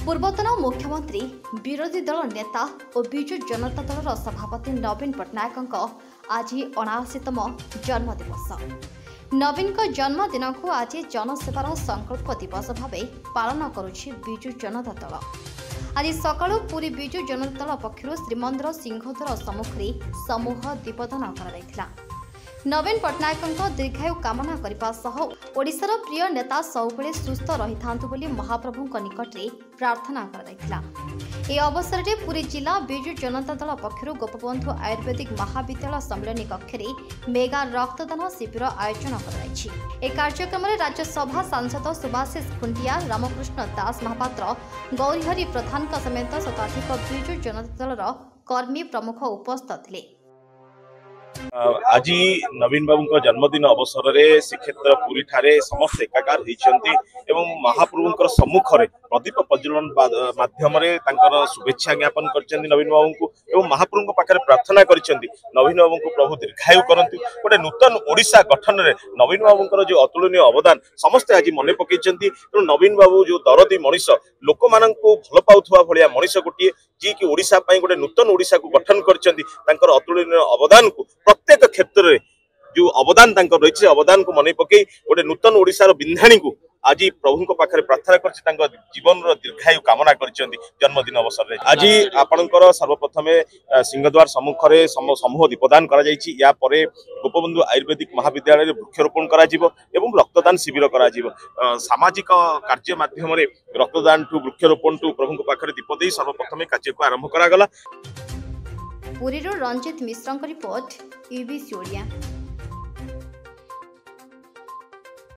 पूर्वतन मुख्यमंत्री विरोधी दल नेता और विजु जनता दल सभापति नवीन पट्टनायक आज 79तम जन्मदिवस। नवीन जन्मदिन को आज जनसेवार संकल्प दिवस भाव पालन करुछि विजु जनता दल। आज सकाळु पुरी विजु जनता दल पक्षरु श्रीमंदिर सिंहद्वार सम्मुखें समूह दीपदान कर नवीन पट्टनायक दीर्घायु कामना करने ओडिशार प्रिय नेता सबुबले सुस्थ रही था महाप्रभु निकट में प्रार्थना कर अवसर में पुरी जिला विजु जनता दल पक्षर गोपबंधु आयुर्वेदिक महाविद्यालय सम्मिलनी कक्ष में मेगा रक्तदान शिविर आयोजन कर कार्यक्रम में राज्यसभा सांसद सुभाषिष खुंटिया, रामकृष्ण दास महापात्र, गौरीहरि प्रधान समेत शताधिक विजु जनता दल कर्मी प्रमुख उपस्थित थे। आज नवीन बाबू जन्मदिन अवसर में श्रीक्षेत्र पुरी ठारे समस्त एकाकार होती महाप्रभु सम्मुख में प्रदीप प्रज्वलन माध्यम शुभेच्छा ज्ञापन कर नवीन बाबू को महाप्रभु पाखे प्रार्थना कर नवीन बाबू को प्रभु दीर्घायु करंतु। गोटे नूतन ओडिशा गठन में नवीन बाबू जो अतुलनीय अवदान समस्ते आज मन पकई तेणु नवीन बाबू जो दरदी मनीष लोक मान भल पाउथुवा भलिया मनीष गोटे जी कि ओडिशा गोटे नूतन ओडिशा को गठन कर अतुलनीय अवदान को प्रत्येक क्षेत्र में जो अवदान रही अवदान को मन पकई गोटे नूतन ओडिशार बिंधाणी को आज प्रभु पाखे प्रार्थना कर जीवन दीर्घायु कामना कर जन्मदिन अवसर में। आज आपणकर सर्वप्रथम सिंहद्वार सम्मुख में समूह दीपदान कर गोपबंधु आयुर्वेदिक महाविद्यालय वृक्षरोपण कर रक्तदान शिविर कर सामाजिक कार्य माध्यम रक्तदान ठू वृक्षरोपण ठू प्रभु पाखे दीप दे सर्वप्रथम कार्य को आरंभ करागला। पुरीरो रंजित मिश्र रिपोर्ट, यूबीसी ओडिया।